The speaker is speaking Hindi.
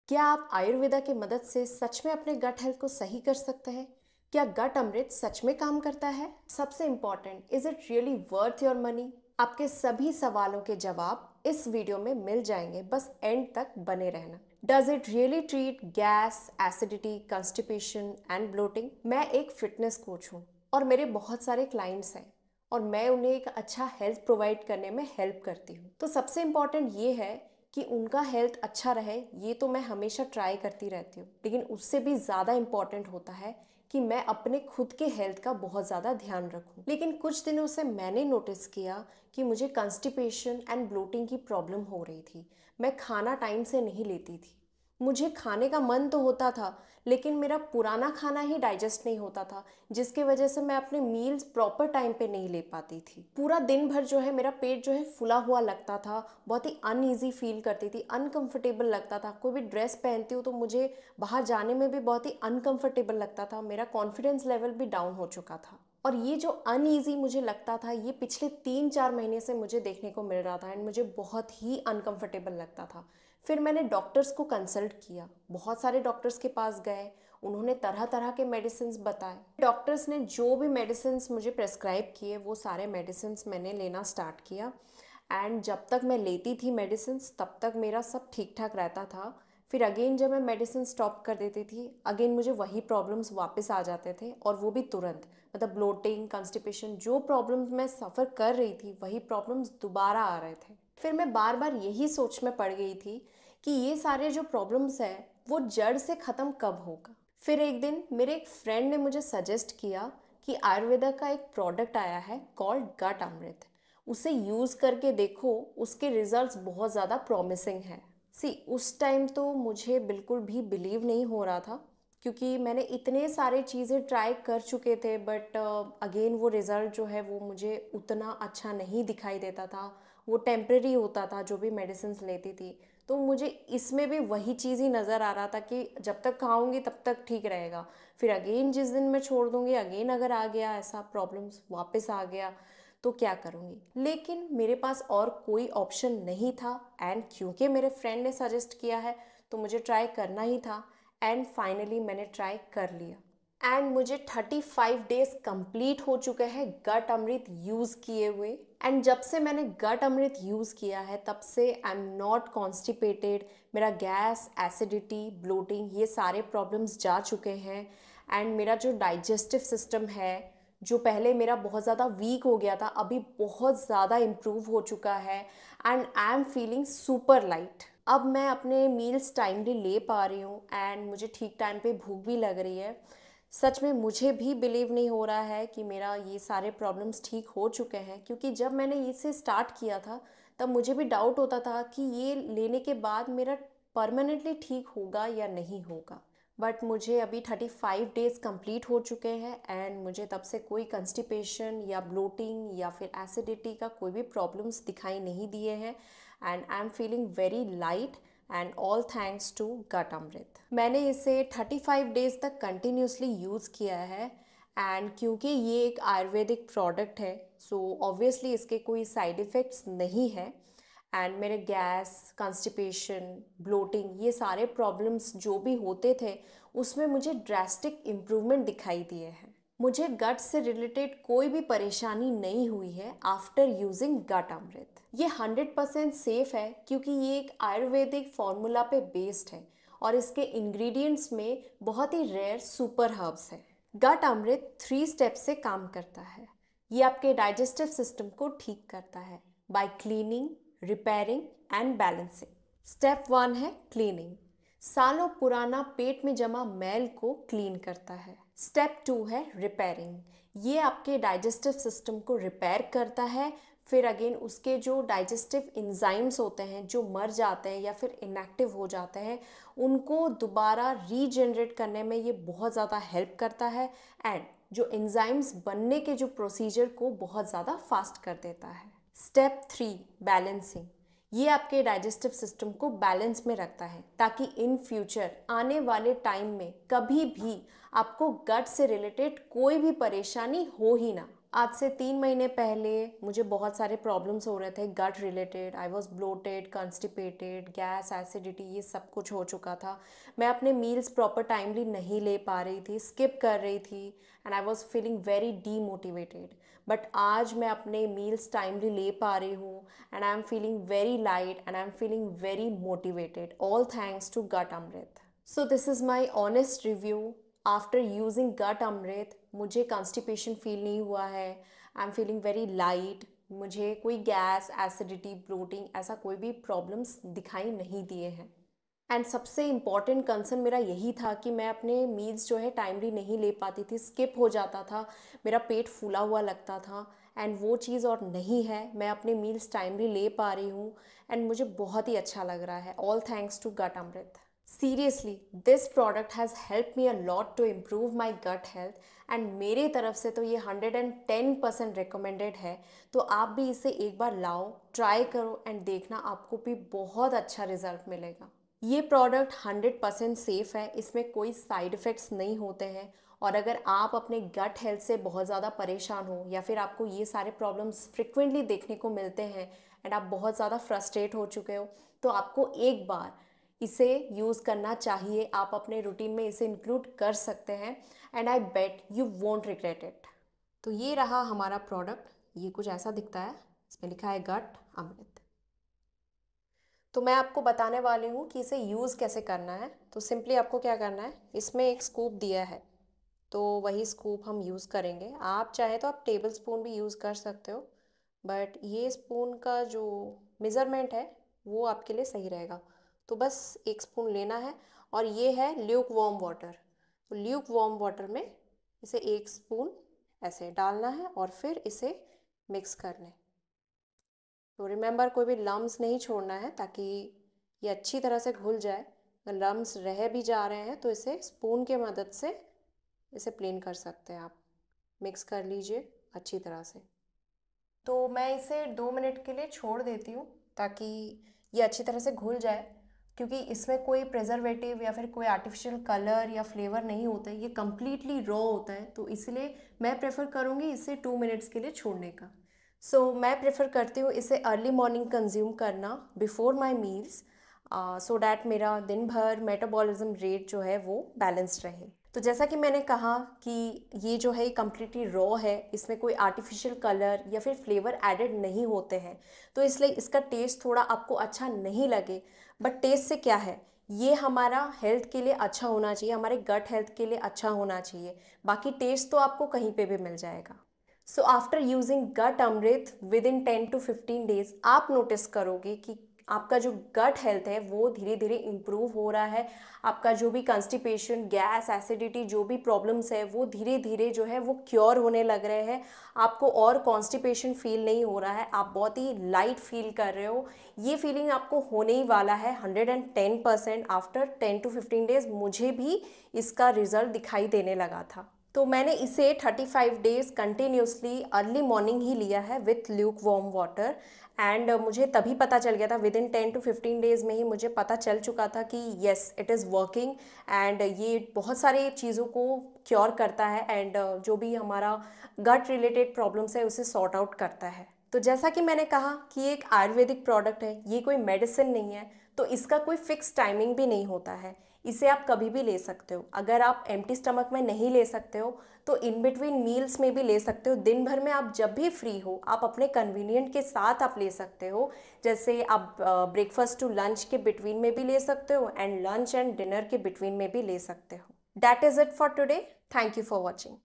क्या आप आयुर्वेदा की मदद से सच में अपने गट हेल्थ को सही कर सकते हैं? क्या गट अमृत सच में काम करता है? सबसे important, is it really worth your money? आपके सभी सवालों के जवाब इस वीडियो में मिल जाएंगे, बस एंड तक बने रहना। Does it really treat gas, acidity, constipation and bloating? मैं एक फिटनेस कोच हूँ और मेरे बहुत सारे क्लाइंट्स हैं और मैं उन्हें एक अच्छा हेल्थ प्रोवाइड करने में हेल्प करती हूँ। तो सबसे इम्पॉर्टेंट ये है कि उनका हेल्थ अच्छा रहे, ये तो मैं हमेशा ट्राई करती रहती हूँ, लेकिन उससे भी ज़्यादा इम्पॉर्टेंट होता है कि मैं अपने खुद के हेल्थ का बहुत ज़्यादा ध्यान रखूँ। लेकिन कुछ दिनों से मैंने नोटिस किया कि मुझे कंस्टिपेशन एंड ब्लोटिंग की प्रॉब्लम हो रही थी। मैं खाना टाइम से नहीं लेती थी। मुझे खाने का मन तो होता था, लेकिन मेरा पुराना खाना ही डाइजेस्ट नहीं होता था, जिसकी वजह से मैं अपने मील्स प्रॉपर टाइम पे नहीं ले पाती थी। पूरा दिन भर जो है मेरा पेट जो है फुला हुआ लगता था, बहुत ही अनईजी फील करती थी, अनकंफर्टेबल लगता था। कोई भी ड्रेस पहनती हूँ तो मुझे बाहर जाने में भी बहुत ही अनकंफर्टेबल लगता था। मेरा कॉन्फिडेंस लेवल भी डाउन हो चुका था और ये जो अनईजी मुझे लगता था, ये पिछले 3-4 महीने से मुझे देखने को मिल रहा था एंड मुझे बहुत ही अनकंफर्टेबल लगता था। फिर मैंने डॉक्टर्स को कंसल्ट किया, बहुत सारे डॉक्टर्स के पास गए, उन्होंने तरह तरह के मेडिसिन बताए। डॉक्टर्स ने जो भी मेडिसिन मुझे प्रेस्क्राइब किए वो सारे मेडिसिन मैंने लेना स्टार्ट किया एंड जब तक मैं लेती थी मेडिसिन तब तक मेरा सब ठीक ठाक रहता था। फिर अगेन जब मैं मेडिसिन स्टॉप कर देती थी, अगेन मुझे वही प्रॉब्लम्स वापस आ जाते थे और वो भी तुरंत। मतलब ब्लोटिंग, कंस्टिपेशन, जो प्रॉब्लम्स मैं सफ़र कर रही थी वही प्रॉब्लम्स दोबारा आ रहे थे। फिर मैं बार बार यही सोच में पड़ गई थी कि ये सारे जो प्रॉब्लम्स हैं वो जड़ से ख़त्म कब होगा। फिर एक दिन मेरे एक फ्रेंड ने मुझे सजेस्ट किया कि आयुर्वेदा का एक प्रोडक्ट आया है कॉल्ड गट अमृत, उसे यूज़ करके देखो, उसके रिजल्ट्स बहुत ज़्यादा प्रॉमिसिंग हैं। सी उस टाइम तो मुझे बिल्कुल भी बिलीव नहीं हो रहा था, क्योंकि मैंने इतने सारे चीज़ें ट्राई कर चुके थे, बट अगेन वो रिज़ल्ट जो है वो मुझे उतना अच्छा नहीं दिखाई देता था। वो टेम्प्रेरी होता था जो भी मेडिसिन लेती थी। तो मुझे इसमें भी वही चीज़ ही नज़र आ रहा था कि जब तक खाऊंगी तब तक ठीक रहेगा, फिर अगेन जिस दिन मैं छोड़ दूंगी अगेन अगर आ गया ऐसा प्रॉब्लम्स वापस आ गया तो क्या करूँगी। लेकिन मेरे पास और कोई ऑप्शन नहीं था एंड क्योंकि मेरे फ्रेंड ने सजेस्ट किया है तो मुझे ट्राई करना ही था एंड फाइनली मैंने ट्राई कर लिया एंड मुझे 35 डेज कंप्लीट हो चुके हैं गट अमृत यूज़ किए हुए। एंड जब से मैंने गट अमृत यूज़ किया है तब से आई एम नॉट कॉन्स्टिपेटेड। मेरा गैस, एसिडिटी, ब्लोटिंग, ये सारे प्रॉब्लम्स जा चुके हैं एंड मेरा जो डाइजेस्टिव सिस्टम है, जो पहले मेरा बहुत ज़्यादा वीक हो गया था, अभी बहुत ज़्यादा इम्प्रूव हो चुका है and I am feeling super light. अब मैं अपने मील्स टाइमली ले पा रही हूँ एंड मुझे ठीक टाइम पे भूख भी लग रही है। सच में मुझे भी बिलीव नहीं हो रहा है कि मेरा ये सारे प्रॉब्लम्स ठीक हो चुके हैं, क्योंकि जब मैंने इसे स्टार्ट किया था तब मुझे भी डाउट होता था कि ये लेने के बाद मेरा परमानेंटली ठीक होगा या नहीं होगा। बट मुझे अभी 35 डेज़ कंप्लीट हो चुके हैं एंड मुझे तब से कोई कंस्टिपेशन या ब्लोटिंग या फिर एसिडिटी का कोई भी प्रॉब्लम्स दिखाई नहीं दिए हैं and I am feeling very light and all thanks to गट अमृत। मैंने इसे 35 डेज़ तक कंटिन्यूसली यूज़ किया है एंड क्योंकि ये एक आयुर्वेदिक प्रोडक्ट है सो ऑब्वियसली इसके कोई साइड इफ़ेक्ट्स नहीं है एंड मेरे गैस, कंस्टिपेशन, ब्लोटिंग, ये सारे प्रॉब्लम्स जो भी होते थे उसमें मुझे ड्रास्टिक इम्प्रूवमेंट दिखाई दिए हैं। मुझे गट से रिलेटेड कोई भी परेशानी नहीं हुई है आफ्टर यूजिंग गट अमृत। ये 100% सेफ है क्योंकि ये एक आयुर्वेदिक फॉर्मूला पे बेस्ड है और इसके इंग्रेडिएंट्स में बहुत ही रेयर सुपर हर्ब्स है। गट अमृत 3 स्टेप से काम करता है। ये आपके डाइजेस्टिव सिस्टम को ठीक करता है bye cleaning, repairing and balancing. Step 1 है क्लीनिंग, सालों पुराना पेट में जमा मैल को क्लीन करता है। स्टेप 2 है रिपेयरिंग, ये आपके डाइजेस्टिव सिस्टम को रिपेयर करता है। फिर अगेन उसके जो डाइजेस्टिव एंजाइम्स होते हैं जो मर जाते हैं या फिर इनएक्टिव हो जाते हैं, उनको दोबारा रीजनरेट करने में ये बहुत ज़्यादा हेल्प करता है एंड जो एंजाइम्स बनने के जो प्रोसीजर को बहुत ज़्यादा फास्ट कर देता है। स्टेप 3 बैलेंसिंग, ये आपके डाइजेस्टिव सिस्टम को बैलेंस में रखता है ताकि इन फ्यूचर आने वाले टाइम में कभी भी आपको गट से रिलेटेड कोई भी परेशानी हो ही ना। आज से 3 महीने पहले मुझे बहुत सारे प्रॉब्लम्स हो रहे थे gut related. I was bloated, constipated, gas, acidity, ये सब कुछ हो चुका था। मैं अपने मील्स प्रॉपर टाइमली नहीं ले पा रही थी, स्किप कर रही थी, and I was feeling very demotivated. But आज मैं अपने मील्स टाइमली ले पा रही हूँ, and I am feeling very light and I am feeling very motivated, all thanks to gut Amrit. So this is my honest review. After using gut Amrit मुझे कॉन्स्टिपेशन फील नहीं हुआ है। I am feeling very light. मुझे कोई गैस, एसिडिटी, ब्लोटिंग ऐसा कोई भी प्रॉब्लम्स दिखाई नहीं दिए हैं। एंड सबसे इम्पॉर्टेंट कंसर्न मेरा यही था कि मैं अपने मील्स जो है टाइमली नहीं ले पाती थी, स्किप हो जाता था, मेरा पेट फूला हुआ लगता था। एंड वो चीज़ और नहीं है, मैं अपने मील्स टाइमली ले पा रही हूँ, एंड मुझे बहुत ही अच्छा लग रहा है। All thanks to gut Amrit. Seriously, this product has helped me a lot to improve my gut health, and मेरे तरफ से तो ये 110% रिकमेंडेड है। तो आप भी इसे एक बार लाओ, ट्राई करो, एंड देखना आपको भी बहुत अच्छा रिजल्ट मिलेगा। ये प्रोडक्ट 100% सेफ़ है, इसमें कोई साइड इफ़ेक्ट्स नहीं होते हैं। और अगर आप अपने गट हेल्थ से बहुत ज़्यादा परेशान हो, या फिर आपको ये सारे प्रॉब्लम्स फ्रिक्वेंटली देखने को मिलते हैं एंड आप बहुत ज़्यादा फ्रस्ट्रेट हो चुके हो, तो आपको एक बार इसे यूज़ करना चाहिए। आप अपने रूटीन में इसे इंक्लूड कर सकते हैं, and I bet you won't regret it. तो ये रहा हमारा प्रोडक्ट। ये कुछ ऐसा दिखता है, इसमें लिखा है गट अमृत। तो मैं आपको बताने वाली हूँ कि इसे यूज़ कैसे करना है। तो सिंपली आपको क्या करना है, इसमें एक स्कूप दिया है, तो वही स्कूप हम यूज़ करेंगे। आप चाहे तो आप टेबल स्पून भी यूज़ कर सकते हो, बट ये स्पून का जो मेज़रमेंट है वो आपके लिए सही रहेगा। तो बस एक स्पून लेना है, और ये है ल्यूक वार्म वाटर। तो ल्यूक वार्म वाटर में इसे एक स्पून ऐसे डालना है और फिर इसे मिक्स कर लें। तो रिमेंबर, कोई भी लम्स नहीं छोड़ना है ताकि ये अच्छी तरह से घुल जाए। अगर लम्स रह भी जा रहे हैं तो इसे स्पून के मदद से इसे प्लेन कर सकते हैं आप। मिक्स कर लीजिए अच्छी तरह से। तो मैं इसे 2 मिनट के लिए छोड़ देती हूँ ताकि ये अच्छी तरह से घुल जाए, क्योंकि इसमें कोई प्रिजर्वेटिव या फिर कोई आर्टिफिशियल कलर या फ्लेवर नहीं होता है, ये कम्प्लीटली रॉ होता है। तो इसलिए मैं प्रेफर करूँगी इसे 2 मिनट्स के लिए छोड़ने का। सो मैं प्रेफर करती हूँ इसे अर्ली मॉर्निंग कंज्यूम करना before my meals, so that मेरा दिन भर मेटाबॉलिज्म रेट जो है वो बैलेंस्ड रहे। तो जैसा कि मैंने कहा कि ये जो है कम्प्लीटली रॉ है, इसमें कोई आर्टिफिशियल कलर या फिर फ्लेवर एडेड नहीं होते हैं, तो इसलिए इसका टेस्ट थोड़ा आपको अच्छा नहीं लगे। बट टेस्ट से क्या है, ये हमारा हेल्थ के लिए अच्छा होना चाहिए, हमारे गट हेल्थ के लिए अच्छा होना चाहिए। बाकी टेस्ट तो आपको कहीं पे भी मिल जाएगा। So after using gut Amrit within 10 to 15 days आप नोटिस करोगे कि आपका जो गट हेल्थ है वो धीरे धीरे इम्प्रूव हो रहा है। आपका जो भी कंस्टिपेशन, गैस, एसिडिटी, जो भी प्रॉब्लम्स है वो धीरे धीरे जो है वो क्योर होने लग रहे हैं। आपको और कॉन्स्टिपेशन फील नहीं हो रहा है, आप बहुत ही लाइट फील कर रहे हो। ये फीलिंग आपको होने ही वाला है 110% आफ्टर 10 to 15 days। मुझे भी इसका रिजल्ट दिखाई देने लगा था। तो मैंने इसे 35 डेज़ कंटिन्यूसली अर्ली मॉर्निंग ही लिया है with Luke warm water, and मुझे तभी पता चल गया था, विद इन 10 to 15 days में ही मुझे पता चल चुका था कि yes it is working, and ये बहुत सारी चीज़ों को क्योर करता है, एंड जो भी हमारा गट रिलेटेड प्रॉब्लम्स है उसे सॉर्ट आउट करता है। तो जैसा कि मैंने कहा कि ये एक आयुर्वेदिक प्रोडक्ट है, ये कोई मेडिसिन नहीं है, तो इसका कोई फिक्स टाइमिंग भी नहीं होता है। इसे आप कभी भी ले सकते हो। अगर आप एम्प्टी स्टमक में नहीं ले सकते हो तो इन बिटवीन मील्स में भी ले सकते हो। दिन भर में आप जब भी फ्री हो आप अपने कन्वीनियंट के साथ आप ले सकते हो। जैसे आप ब्रेकफास्ट टू लंच के बिटवीन में भी ले सकते हो, एंड लंच एंड डिनर के बिटवीन में भी ले सकते हो। That is it for today. Thank you for watching.